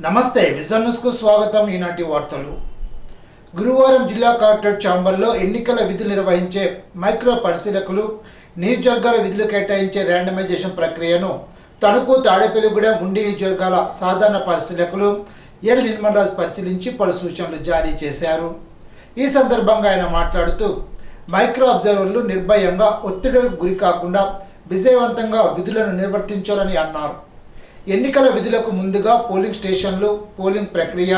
నమస్తే vision news కు స్వాగతం. ఈనాటి వార్తలు. గురువారం జిల్లా కలెక్టరేట్ ఛాంబర్లో ఎన్నికల విధులు నిర్వహించే మైక్రో పరిశీలకులు నియోజకవర్గాల విధులు కేటాయించే ర్యాండమైజేషన్ ప్రక్రియను తణుకు, తాడేపల్లిగూడెం, ఉండి నియోజకవర్గాల సాధారణ పరిశీలకులు ఎల్ నిర్మలరాజు పరిశీలించి పలు సూచనలు జారీ చేశారు. ఈ సందర్భంగా ఆయన మాట్లాడుతూ మైక్రో అబ్జర్వర్లు నిర్భయంగా ఒత్తిడులకు గురి కాకుండా విజయవంతంగా విధులను నిర్వర్తించాలని అన్నారు. ఎన్నికల విధులకు ముందుగా పోలింగ్ స్టేషన్లు, పోలింగ్ ప్రక్రియ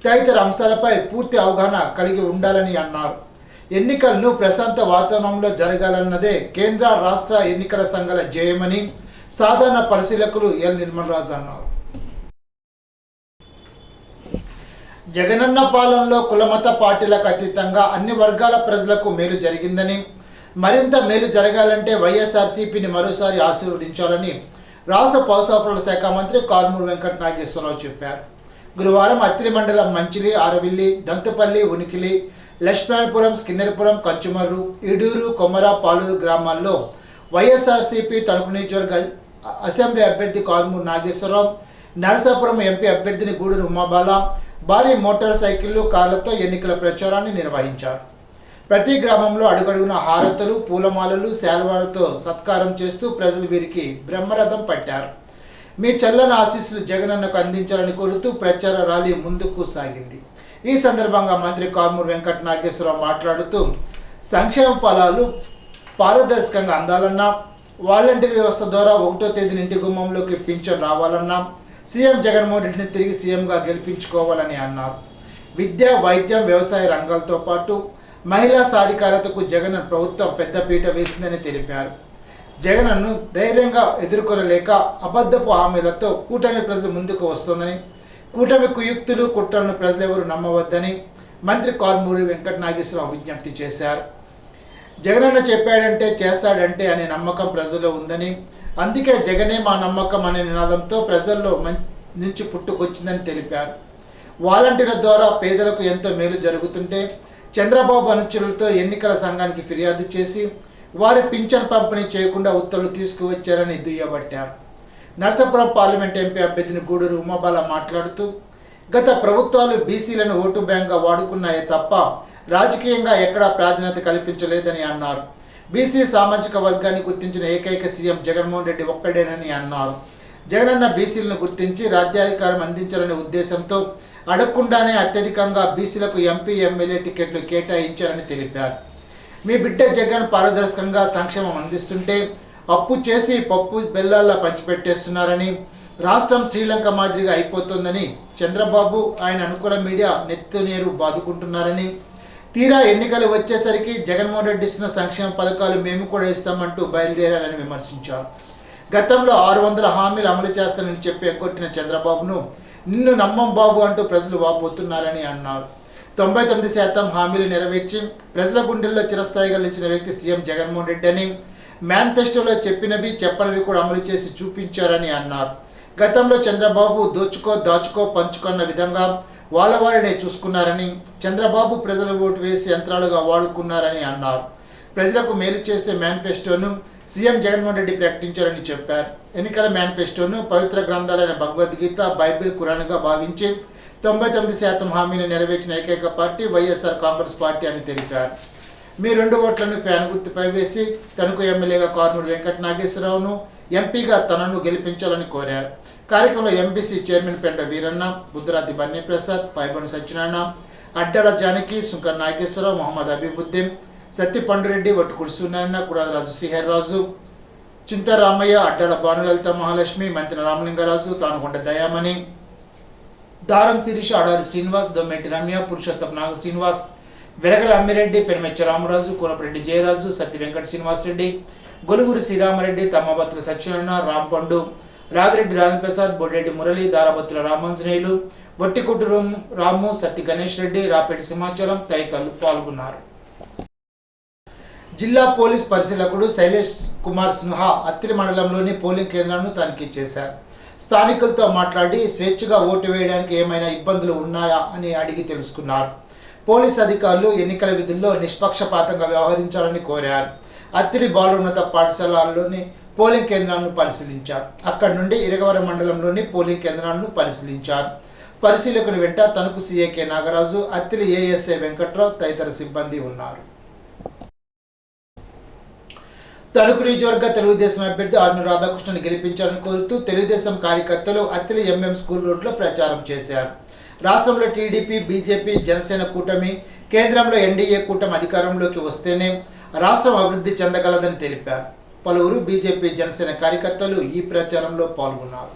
తదితర అంశాలపై పూర్తి అవగాహన కలిగి ఉండాలని అన్నారు. ఎన్నికలను ప్రశాంత వాతావరణంలో జరగాలన్నదే కేంద్ర, రాష్ట్ర ఎన్నికల సంఘాల ధ్యేయమని సాధారణ పరిశీలకులు ఎల్ నిర్మలరాజు అన్నారు. జగనన్న పాలనలో కులమత పార్టీలకు అతీతంగా అన్ని వర్గాల ప్రజలకు మేలు జరిగిందని, మరింత మేలు జరగాలంటే వైఎస్ఆర్సీపీని మరోసారి ఆశీర్వదించాలని రాష్ట్ర పౌరసరఫరాల శాఖ మంత్రి కారుమూరి వెంకట నాగేశ్వరరావు చెప్పారు. గురువారం అత్తిలి మండలం మంచిలి, ఆరవిల్లి, దంతుపల్లి, ఉనికిలి, లక్ష్మణపురం, స్కిన్నెరపురం, కంచుమర్రు, ఇడూరు, కొమర, పాలూరు గ్రామాల్లో వైఎస్ఆర్సీపీ తణుకు నియోజకవర్గ అసెంబ్లీ అభ్యర్థి కారుమూరి నాగేశ్వరరావు, నరసాపురం ఎంపీ అభ్యర్థిని గూడూరు ఉమాబాల భారీ మోటార్ సైకిళ్లు, కార్లతో ఎన్నికల ప్రచారాన్ని నిర్వహించారు. ప్రతి గ్రామంలో అడుగడుగున హారతులు, పూలమాలలు, శాల్వాలతో సత్కారం చేస్తూ ప్రజలు వీరికి బ్రహ్మరథం పట్టారు. మీ చల్లని ఆశీస్సులు జగనన్నకు అందించాలని కోరుతూ ప్రచార ర్యాలీ ముందుకు సాగింది. ఈ సందర్భంగా మంత్రి కారుమూరి వెంకట నాగేశ్వరరావు మాట్లాడుతూ సంక్షేమ ఫలాలు పారదర్శకంగా అందాలన్నా, వాలంటీర్ వ్యవస్థ ద్వారా 1వ తేదీన ఇంటి గుమ్మంలోకి పింఛన్ రావాలన్నా సీఎం జగన్మోహన్ రెడ్డిని తిరిగి సీఎంగా గెలిపించుకోవాలని అన్నారు. విద్య, వైద్యం, వ్యవసాయ రంగాలతో పాటు మహిళా సాధికారతకు జగన్ ప్రభుత్వం పెద్దపీట వేసిందని తెలిపారు. జగన్ను ధైర్యంగా ఎదుర్కొనలేక అబద్ధపు హామీలతో కూటమి ప్రజలు ముందుకు వస్తుందని, కూటమి కుయుక్తులు, కుట్రలను ప్రజలెవరూ నమ్మవద్దని మంత్రి కారుమూరి వెంకట నాగేశ్వరరావు విజ్ఞప్తి చేశారు. జగనన్న చెప్పాడంటే చేస్తాడంటే అనే నమ్మకం ప్రజల్లో ఉందని, అందుకే జగనే మా నమ్మకం అనే నినాదంతో ప్రజల్లో నుంచి పుట్టుకొచ్చిందని తెలిపారు. వాలంటీర్ల ద్వారా పేదలకు ఎంతో మేలు జరుగుతుంటే చంద్రబాబు అనుచరులతో ఎన్నికల సంఘానికి ఫిర్యాదు చేసి వారి పింఛన్ పంపిణీ చేయకుండా ఉత్తర్వులు తీసుకువచ్చారని దుయ్యబట్టారు. నరసాపురం పార్లమెంట్ ఎంపీ అభ్యర్థిని గూడూరు ఉమాబాల మాట్లాడుతూ గత ప్రభుత్వాలు బీసీలను ఓటు బ్యాంక్గా వాడుకున్నాయే తప్ప రాజకీయంగా ఎక్కడా ప్రాధాన్యత కల్పించలేదని అన్నారు. బీసీ సామాజిక వర్గాన్ని గుర్తించిన ఏకైక సీఎం జగన్మోహన్ రెడ్డి ఒక్కడేనని అన్నారు. జగనన్న బీసీలను గుర్తించి రాజ్యాధికారం అందించాలనే ఉద్దేశంతో అడగకుండానే అత్యధికంగా బీసీలకు ఎంపీ, ఎమ్మెల్యే టికెట్లు కేటాయించారని తెలిపారు. మీ బిడ్డ జగన్ పారదర్శకంగా సంక్షేమం అందిస్తుంటే అప్పు చేసి పప్పు బెల్లాల్లా పంచిపెట్టేస్తున్నారని, రాష్ట్రం శ్రీలంక మాదిరిగా అయిపోతుందని చంద్రబాబు, ఆయన అనుకూల మీడియా నెత్తునేరు బాదుకుంటున్నారని, తీరా ఎన్నికలు వచ్చేసరికి జగన్మోహన్ రెడ్డి ఇస్తున్న సంక్షేమ పథకాలు మేము కూడా ఇస్తామంటూ బయలుదేరారని విమర్శించారు. గతంలో 600 హామీలు అమలు చేస్తానని చెప్పి ఎగ్గొట్టిన చంద్రబాబును నిన్ను నమ్మం బాబు అంటూ ప్రజలు వాపోతున్నారని అన్నారు. 99% హామీలు నెరవేర్చి ప్రజల గుండెల్లో చిరస్థాయిగా నిలిచిన వ్యక్తి సీఎం జగన్మోహన్ రెడ్డి అని, మేనిఫెస్టోలో చెప్పినవి చెప్పనివి కూడా అమలు చేసి చూపించారని అన్నారు. గతంలో చంద్రబాబు దోచుకో, దాచుకో, పంచుకున్న విధంగా వాళ్ళ వారినే చూసుకున్నారని, చంద్రబాబు ప్రజల ఓటు వేసి యంత్రాలుగా వాడుకున్నారని అన్నారు. ప్రజలకు మేలు చేసే మేనిఫెస్టోను సీఎం జగన్మోహన్ రెడ్డి ప్రకటించారని చెప్పారు. ఎన్నికల మేనిఫెస్టోను పవిత్ర గ్రంథాలైన భగవద్గీత, బైబిల్, ఖురాన్గా భావించి 99% హామీని నెరవేర్చిన ఏకైక పార్టీ వైఎస్ఆర్ కాంగ్రెస్ పార్టీ అని తెలిపారు. మీ 2 ఓట్లను ఫ్యాన్ గుర్తుపై వేసి తణుకు ఎమ్మెల్యేగా కారుమూరి వెంకట నాగేశ్వరరావును, ఎంపీగా తనను గెలిపించాలని కోరారు. కార్యక్రమంలో ఎంబీసీ చైర్మన్ పెండ వీరన్న, బుద్ధరాతి బన్నీ ప్రసాద్, పైబొని సత్యనారాయణ, అడ్డల జానకి, సుంకర్ నాగేశ్వరరావు, మొహమ్మద్ అబీబుద్దీన్, సత్తి పండురెడ్డి, వట్టుకుడి సూర్యనారాయణ, కురాదరాజు శ్రీహరిరాజు, చింతారామయ్య, అడ్డల భానులలిత మహాలక్ష్మి, మంత్రి రామలింగరాజు, తానుకొండ దయామణి, దారం శిరీష, అడారి శ్రీనివాస్, దొమ్మెటి రమ్య, పురుషోత్తం నాగ శ్రీనివాస్, వెలగల అమ్మిరెడ్డి, పెరిమెచ్చ రామరాజు, కూరపరెడ్డి జయరాజు, సత్తి వెంకట శ్రీనివాసరెడ్డి, గొలుగురి శ్రీరామరెడ్డి, తమ్మబత్తుల సత్యనారాయణ, రాంపండు, రాగిరెడ్డి రాజప్రసాద్, బొడ్డెడ్డి మురళి, దారాబత్తుల రామాంజనేయులు, వట్టికొట్టు రాము, సత్తి గణేష్ రెడ్డి, రాపేటి సింహాచలం తదితరులు పాల్గొన్నారు. జిల్లా పోలీస్ పరిశీలకుడు శైలేష్ కుమార్ సిన్హా అత్తిలి మండలంలోని పోలింగ్ కేంద్రాలను తనిఖీ చేశారు. స్థానికులతో మాట్లాడి స్వేచ్ఛగా ఓటు వేయడానికి ఏమైనా ఇబ్బందులు ఉన్నాయా అని అడిగి తెలుసుకున్నారు. పోలీస్ అధికారులు ఎన్నికల విధుల్లో నిష్పక్షపాతంగా వ్యవహరించాలని కోరారు. అత్తిలి బాలున్నత పాఠశాలలోని పోలింగ్ కేంద్రాలను పరిశీలించారు. అక్కడి నుండి ఇరగవరం మండలంలోని పోలింగ్ కేంద్రాలను పరిశీలించారు. పరిశీలకుని వెంట తణుకు సీఏకే నాగరాజు, అత్తిలి ఏఎస్ఐ వెంకట్రావు తదితర సిబ్బంది ఉన్నారు. తణుకు నియోజకవర్గ తెలుగుదేశం అభ్యర్థి ఆర్ను రాధాకృష్ణను గెలిపించాలని కోరుతూ తెలుగుదేశం కార్యకర్తలు అత్తిలి ఎంఎం స్కూల్ రోడ్లో ప్రచారం చేశారు. రాష్ట్రంలో టీడీపీ, బీజేపీ, జనసేన కూటమి, కేంద్రంలో ఎన్డీఏ కూటమి అధికారంలోకి వస్తేనే రాష్ట్రం అభివృద్ధి చెందగలదని తెలిపారు. పలువురు బీజేపీ, జనసేన కార్యకర్తలు ఈ ప్రచారంలో పాల్గొన్నారు.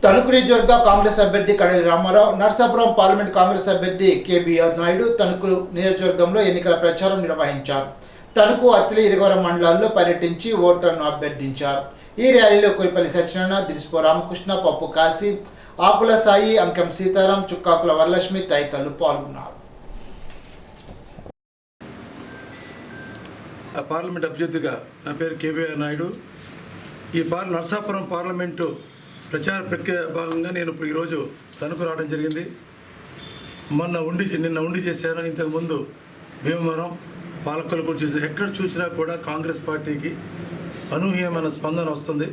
తణుకు నియోజకవర్గ కాంగ్రెస్ అభ్యర్థి కడలి రామారావు, నర్సాపురం పార్లమెంట్ కాంగ్రెస్ అభ్యర్థి కేబీఆర్ నాయుడు తణుకు నియోజకవర్గంలో ఎన్నికల ప్రచారం నిర్వహించారు. తణుకు, అత్తిలి, ఇరగవరం మండలాల్లో పర్యటించి ఓటర్లను అభ్యర్థించారు. ఈ ర్యాలీలో కురిపల్లి సత్యనారాయణ, దిరిసిపో రామకృష్ణ, పప్పు కాశీ, ఆకుల సాయి, అంకెం సీతారాం, చుక్కాకుల వరలక్ష్మి తదితరులు పాల్గొన్నారు. పార్లమెంట్ అభ్యర్థిగా నా పేరు కేబీఆర్ నాయుడు. ఈ నర్సాపురం పార్లమెంటు ప్రచార ప్రక్రియ భాగంగా నేను ఇప్పుడు ఈరోజు తణుకు రావడం జరిగింది. నిన్న ఉండి చేశాను. ఇంతకుముందు భీమవరం, పాలకొల్లు కూడా చూసాను. ఎక్కడ చూసినా కూడా కాంగ్రెస్ పార్టీకి అనూహ్యమైన స్పందన వస్తుంది.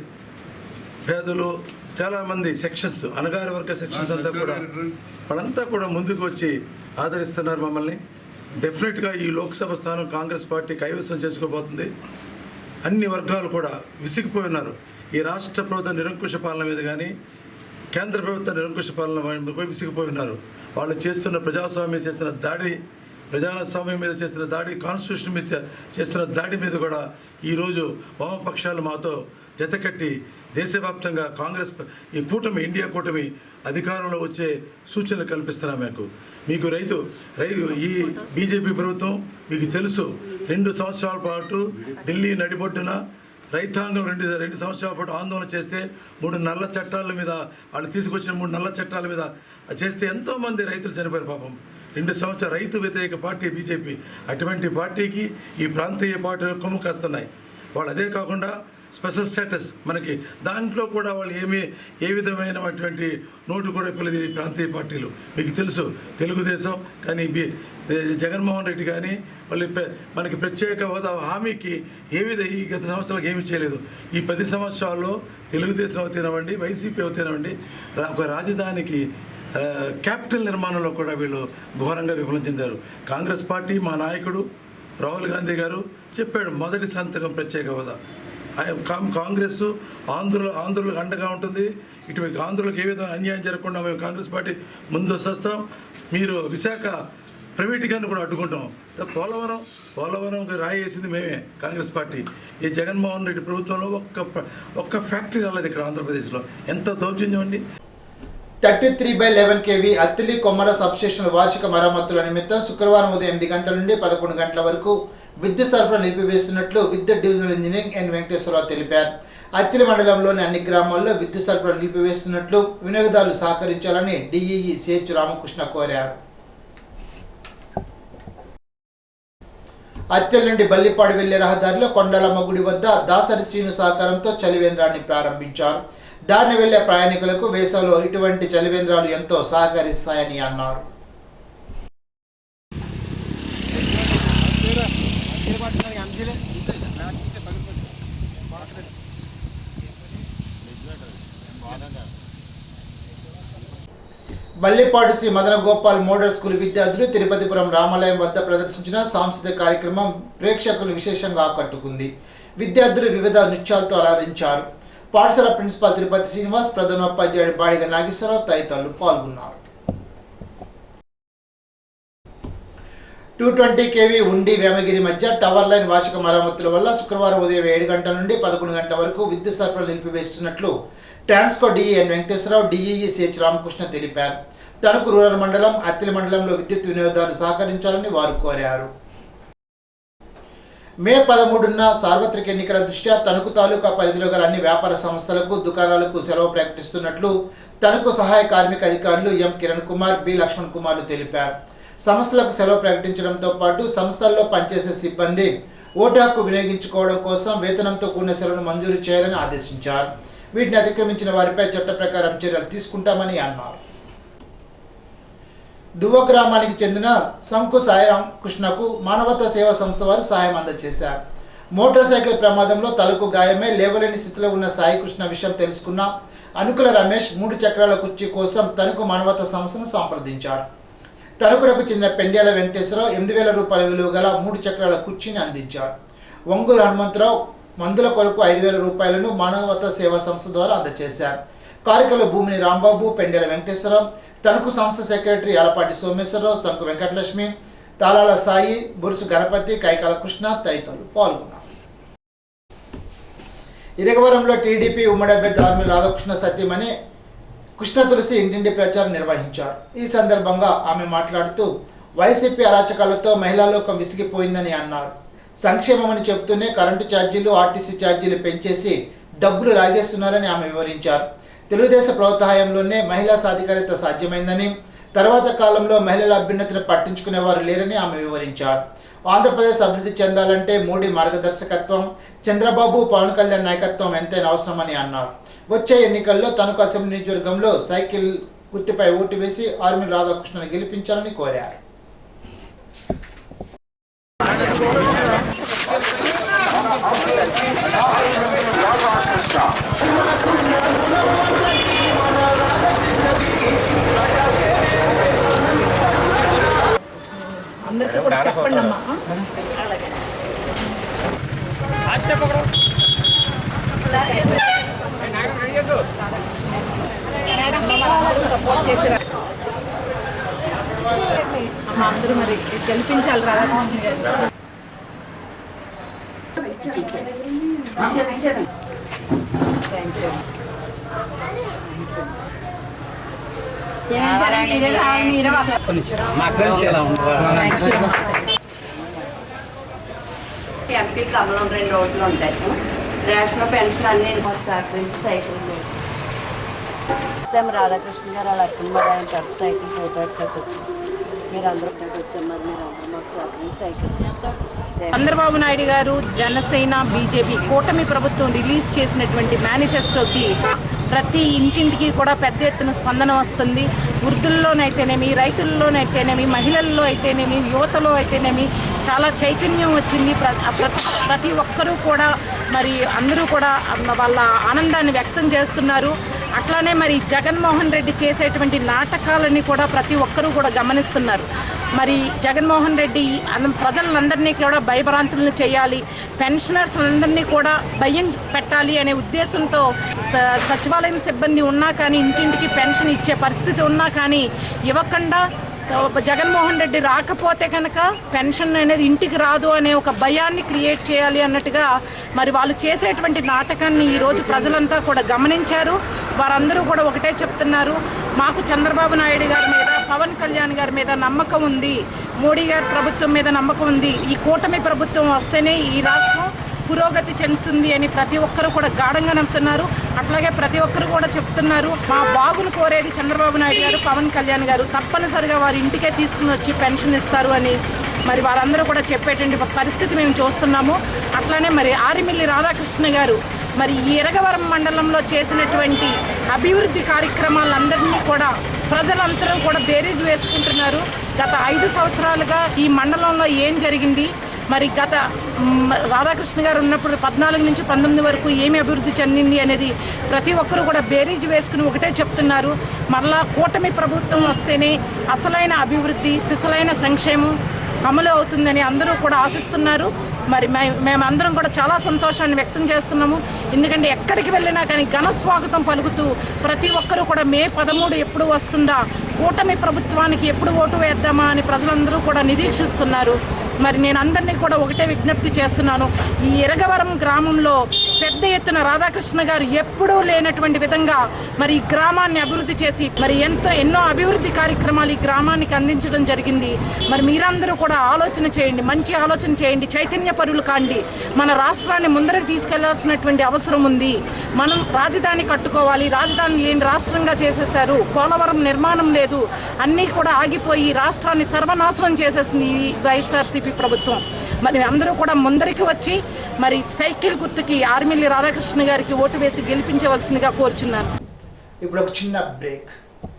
పేదలు చాలామంది సెక్షన్స్, అణగారి వర్గ సెక్షన్స్ అంతా కూడా వాళ్ళంతా కూడా ముందుకు వచ్చి ఆదరిస్తున్నారు మమ్మల్ని. డెఫినెట్గా ఈ లోక్సభ స్థానం కాంగ్రెస్ పార్టీ కైవసం చేసుకోబోతుంది. అన్ని వర్గాలు కూడా విసిగిపోయి ఉన్నారు. ఈ రాష్ట్ర ప్రభుత్వ నిరంకుశ పాలన మీద కానీ, కేంద్ర ప్రభుత్వ నిరంకుశ పాలన మీద విసిగిపోయి ఉన్నారు. వాళ్ళు చేస్తున్న ప్రజాస్వామ్యం చేస్తున్న దాడి, ప్రజాస్వామ్యం మీద చేస్తున్న దాడి, కాన్స్టిట్యూషన్ మీద చేస్తున్న దాడి మీద కూడా ఈరోజు వామపక్షాలు మాతో జతకట్టి దేశవ్యాప్తంగా కాంగ్రెస్ ఈ కూటమి, ఇండియా కూటమి అధికారంలో వచ్చే సూచనలు కల్పిస్తున్నాం. మీకు రైతు ఈ బీజేపీ ప్రభుత్వం మీకు తెలుసు, 2 సంవత్సరాల పాటు ఢిల్లీ నడిబొడ్డున రైతాంగం 2 సంవత్సరాల పాటు ఆందోళన చేస్తే 3 నల్ల చట్టాల మీద వాళ్ళు తీసుకొచ్చిన 3 నల్ల చట్టాల మీద చేస్తే ఎంతోమంది రైతులు చనిపోయారు పాపం. 2 సంవత్సరాలు రైతు వ్యతిరేక పార్టీ బీజేపీ. అటువంటి పార్టీకి ఈ ప్రాంతీయ పార్టీలు కొమ్ము కాస్తున్నాయి. వాళ్ళు అదే కాకుండా స్పెషల్ స్టేటస్ మనకి దాంట్లో కూడా వాళ్ళు ఏ విధమైనటువంటి నోటు కూడా పిల్లలు ఈ ప్రాంతీయ పార్టీలు. మీకు తెలుసు తెలుగుదేశం కానీ జగన్మోహన్ రెడ్డి కానీ వాళ్ళు మనకి ప్రత్యేక హోదా హామీకి ఈ గత సంవత్సరాలకు ఏమీ చేయలేదు. ఈ 10 సంవత్సరాల్లో తెలుగుదేశం అవుతేనవ్వండి, వైసీపీ అవుతేనవ్వండి, ఒక రాజధానికి క్యాపిటల్ నిర్మాణంలో కూడా వీళ్ళు ఘోరంగా విఫలం చెందారు. కాంగ్రెస్ పార్టీ మా నాయకుడు రాహుల్ గాంధీ గారు చెప్పాడు, మొదటి సంతకం ప్రత్యేక హోదా. కాంగ్రెస్ ఆంధ్రులకు అండగా ఉంటుంది. ఇటువంటి ఆంధ్రులకు ఏ విధంగా అన్యాయం జరగకుండా మేము కాంగ్రెస్ పార్టీ ముందు వస్తాం. మీరు విశాఖ ప్రైవేటీకరణ కూడా అడ్డుకుంటాం. పోలవరం రాయి వేసింది మేమే, కాంగ్రెస్ పార్టీ. ఈ జగన్మోహన్ రెడ్డి ప్రభుత్వంలో ఒక్క ఫ్యాక్టరీ రాలేదు ఇక్కడ ఆంధ్రప్రదేశ్లో. ఎంత దౌర్జన్యం అండి. 33/11 kV అత్తిలి కొమ్మల సబ్స్టేషన్ వార్షిక మరమ్మతుల నిమిత్తం శుక్రవారం ఉదయం 8 గంటల నుండి 11 గంటల వరకు విద్యుత్ సరఫరా నిలిపివేస్తున్నట్లు విద్యుత్ డివిజనల్ ఇంజనీరింగ్ ఎన్ వెంకటేశ్వరరావు తెలిపారు. అత్తిలి మండలంలోని అన్ని గ్రామాల్లో విద్యుత్ సరఫరా నిలిపివేస్తున్నట్లు వినియోగదారులు సహకరించాలని డిఈఈ సిహెచ్ రామకృష్ణ కోరారు. అత్తిలి నుండి బల్లిపాడు వెళ్లే రహదారిలో కొండలమ్మ గుడి వద్ద దాసరి శ్రీను సహకారంతో చలివేంద్రాన్ని ప్రారంభించారు. దారిని వెళ్లే ప్రయాణికులకు వేసవిలో ఇటువంటి చలివేంద్రాలు ఎంతో సహకరిస్తాయని అన్నారు. బల్లిపాడు శ్రీ మదన గోపాల్ మోడల్ స్కూల్ విద్యార్థులు తిరుపతిపురం రామాలయం వద్ద ప్రదర్శించిన సాంస్కృతిక కార్యక్రమం ప్రేక్షకులు విశేషంగా ఆకట్టుకుంది. విద్యార్థులు వివిధ నృత్యాలతో అలరించారు. పాఠశాల ప్రిన్సిపాల్ తిరుపతి శ్రీనివాస్, ప్రధానోపాధ్యాయుడు బాడిగ నాగేశ్వరరావు తదితరులు పాల్గొన్నారు. 220 kV ఉండి వేమగిరి మధ్య టవర్ లైన్ వార్షిక మరమ్మతుల వల్ల శుక్రవారం ఉదయం 7 గంటల నుండి 11 గంటల వరకు విద్యుత్ సరఫరా నిలిపివేస్తున్నట్లు ట్రాన్స్కో డిఈ ఎన్ వెంకటేశ్వరరావు, డిఈఈ సిహెచ్ రామకృష్ణ తెలిపారు. తణుకు రూరల్ మండలం, అత్తిలి మండలంలో విద్యుత్ వినియోగదారులు సహకరించాలని వారు కోరారు. మే 13న సార్వత్రిక ఎన్నికల దృష్ట్యా తణుకు తాలూకా పరిధిలో గల అన్ని వ్యాపార సంస్థలకు, దుకాణాలకు సెలవు ప్రకటిస్తున్నట్లు తణుకు సహాయ కార్మిక అధికారులు ఎం కిరణ్ కుమార్, బి లక్ష్మణ్ కుమార్లు తెలిపారు. సంస్థలకు సెలవు ప్రకటించడంతో పాటు సంస్థల్లో పనిచేసే సిబ్బంది ఓటు హక్కు వినియోగించుకోవడం కోసం వేతనంతో కూడిన సెలవును మంజూరు చేయాలని ఆదేశించారు. వీటిని అతిక్రమించిన వారిపై చట్ట ప్రకారం చర్యలు తీసుకుంటామని అన్నారు. దువ్వ గ్రామానికి చెందిన సంకు సాయిరాం కృష్ణకు మానవతా సేవా సంస్థ వారు సాయం అందజేశారు. మోటార్ సైకిల్ ప్రమాదంలో తలకు గాయమై లేవలేని స్థితిలో ఉన్న సాయి కృష్ణ విషయం తెలుసుకున్న అనుకుల రమేష్ 3 చక్రాల కుర్చీ కోసం తణుకు మానవతా సంస్థను సంప్రదించారు. తణుకులకు చెందిన పెండ్యాల వెంకటేశ్వరరావు 8,000 రూపాయల విలువ గల 3 చక్రాల కుర్చీని అందించారు. ఒంగోలు హనుమంతరావు మందుల కొరకు 5,000 రూపాయలను మానవతా సేవా సంస్థ ద్వారా అందజేశారు. కార్యక్రమంలో భూమిని రాంబాబు, పెండ్యాల వెంకటేశ్వరరావు, తణుకు సంస్థ సెక్రటరీ అలపాటి సోమేశ్వరరావు, సంకు వెంకటలక్ష్మి, తాళాల సాయి, బురుసు గణపతి, కైకాల కృష్ణ తదితరులు పాల్గొన్నారు. ఇరగవరంలో టీడీపీ ఉమ్మడి అభ్యర్థి ఆర్మీ రాధాకృష్ణ సత్యమని కృష్ణ తులసి ఇంటింటి ప్రచారం నిర్వహించారు. ఈ సందర్భంగా ఆమె మాట్లాడుతూ వైసీపీ అరాచకాలతో మహిళా లోకం విసిగిపోయిందని అన్నారు. సంక్షేమమని చెబుతూనే కరెంటు ఛార్జీలు, ఆర్టీసీ ఛార్జీలు పెంచేసి డబ్బులు లాగేస్తున్నారని ఆమె వివరించారు. తెలుగుదేశం ప్రభుత్వ హయాంలోనే మహిళా సాధికారిత సాధ్యమైందని, తర్వాత కాలంలో మహిళల అభ్యున్నతిని పట్టించుకునేవారు లేరని ఆమె వివరించారు. ఆంధ్రప్రదేశ్ అభివృద్ధి చెందాలంటే మోడీ మార్గదర్శకత్వం, చంద్రబాబు, పవన్ కళ్యాణ్ నాయకత్వం ఎంతైనా అవసరమని అన్నారు. వచ్చే ఎన్నికల్లో తణుకు అసెంబ్లీ నియోజకవర్గంలో సైకిల్ గుర్తుపై ఓటు వేసి ఆర్మీ రాధాకృష్ణను గెలిపించాలని కోరారు. అందరికీ కూడా చెప్పండి అమ్మా. సపోర్ట్ చేసి అమ్మ అందరూ మరి గెలిపించాలి రాధాకృష్ణ గారు. ఎంపీ కమలం 2 ఓట్లు ఉంటాయి. రేషన్ పెన్షన్ అన్ని సహకరించి సైకిల్ రాధాకృష్ణ గారు అలా అక్కడ సైకిల్ ఫోటో మీరు అందరూ వచ్చారు. మరి మీరు అందరూ మాకు సహకరించి సైకిల్ చంద్రబాబు నాయుడు గారు, జనసేన, బీజేపీ కూటమి ప్రభుత్వం రిలీజ్ చేసినటువంటి మేనిఫెస్టోకి ప్రతి ఇంటింటికి కూడా పెద్ద ఎత్తున స్పందన వస్తుంది. వృద్ధుల్లోనైతేనేమి, రైతుల్లోనైతేనేమి, మహిళల్లో అయితేనేమి, యువతలో అయితేనేమి చాలా చైతన్యం వచ్చింది. ప్రతి ఒక్కరూ కూడా మరి అందరూ కూడా వాళ్ళ ఆనందాన్ని వ్యక్తం చేస్తున్నారు. అట్లానే మరి జగన్మోహన్ రెడ్డి చేసేటువంటి నాటకాలని కూడా ప్రతి ఒక్కరూ కూడా గమనిస్తున్నారు. మరి జగన్మోహన్ రెడ్డి ప్రజలందరినీ కూడా భయభ్రాంతులను చేయాలి, పెన్షనర్స్ అందరినీ కూడా భయం పెట్టాలి అనే ఉద్దేశంతో సచివాలయం సిబ్బంది ఉన్నా కానీ, ఇంటింటికి పెన్షన్ ఇచ్చే పరిస్థితి ఉన్నా కానీ ఇవ్వకుండా జగన్మోహన్ రెడ్డి రాకపోతే కనుక పెన్షన్ అనేది ఇంటికి రాదు అనే ఒక భయాన్ని క్రియేట్ చేయాలి అన్నట్టుగా మరి వాళ్ళు చేసేటువంటి నాటకాన్ని ఈరోజు ప్రజలంతా కూడా గమనించారు. వారందరూ కూడా ఒకటే చెప్తున్నారు, మాకు చంద్రబాబు నాయుడు గారి మీద, పవన్ కళ్యాణ్ గారి మీద నమ్మకం ఉంది, మోడీ గారి ప్రభుత్వం మీద నమ్మకం ఉంది. ఈ కూటమి ప్రభుత్వం వస్తేనే ఈ రాష్ట్రం పురోగతి చెందుతుంది అని ప్రతి ఒక్కరు కూడా గాఢంగా నమ్ముతున్నారు. అట్లాగే ప్రతి ఒక్కరు కూడా చెప్తున్నారు, మా బాగులు కోరేది చంద్రబాబు నాయుడు గారు, పవన్ కళ్యాణ్ గారు తప్పనిసరిగా వారి ఇంటికే తీసుకుని వచ్చి పెన్షన్ ఇస్తారు అని మరి వారందరూ కూడా చెప్పేటువంటి పరిస్థితి మేము చూస్తున్నాము. అట్లానే మరి ఆరిమిల్లి రాధాకృష్ణ గారు మరి ఈ ఇరగవరం మండలంలో చేసినటువంటి అభివృద్ధి కార్యక్రమాలందరినీ కూడా ప్రజలందరూ కూడా బేరీజు వేసుకుంటున్నారు. గత 5 సంవత్సరాలుగా ఈ మండలంలో ఏం జరిగింది, మరి గత రాధాకృష్ణ గారు ఉన్నప్పుడు 14 నుంచి 19 వరకు ఏమి అభివృద్ధి చెందింది అనేది ప్రతి ఒక్కరూ కూడా బేరీజ్ వేసుకుని ఒకటే చెప్తున్నారు, మరలా కూటమి ప్రభుత్వం వస్తేనే అసలైన అభివృద్ధి, సిసలైన సంక్షేమం అమలు అవుతుందని అందరూ కూడా ఆశిస్తున్నారు. మరి మేమందరం కూడా చాలా సంతోషాన్ని వ్యక్తం చేస్తున్నాము. ఎందుకంటే ఎక్కడికి వెళ్ళినా కానీ ఘన స్వాగతం పలుకుతూ ప్రతి ఒక్కరూ కూడా మే 13 ఎప్పుడు వస్తుందా, కూటమి ప్రభుత్వానికి ఎప్పుడు ఓటు వేద్దామా అని ప్రజలందరూ కూడా నిరీక్షిస్తున్నారు. మరి నేను అందరినీ కూడా ఒకటే విజ్ఞప్తి చేస్తున్నాను, ఈ ఇరగవరం గ్రామంలో పెద్ద ఎత్తున రాధాకృష్ణ గారు ఎప్పుడూ లేనటువంటి విధంగా మరి ఈ గ్రామాన్ని అభివృద్ధి చేసి మరి ఎన్నో అభివృద్ధి కార్యక్రమాలు ఈ గ్రామానికి అందించడం జరిగింది. మరి మీరందరూ కూడా ఆలోచన చేయండి, మంచి ఆలోచన చేయండి, చైతన్య పరులు కాండి. మన రాష్ట్రాన్ని ముందరకు తీసుకెళ్లాల్సినటువంటి అవసరం ఉంది. మనం రాజధాని కట్టుకోవాలి, రాజధాని లేని రాష్ట్రంగా చేసేశారు, పోలవరం నిర్మాణం లేదు, అన్నీ కూడా ఆగిపోయి రాష్ట్రాన్ని సర్వనాశనం చేసేసింది ఈ వైఎస్ఆర్సీపీ ప్రభుత్వం. మరి అందరూ కూడా ముందరికి వచ్చి మరి సైకిల్ గుర్తుకి ఆర్మిల్లి రాధాకృష్ణ గారికి ఓటు వేసి గెలిపించవలసిందిగా కోరుచున్నాను. ఇప్పుడు ఒక చిన్న బ్రేక్.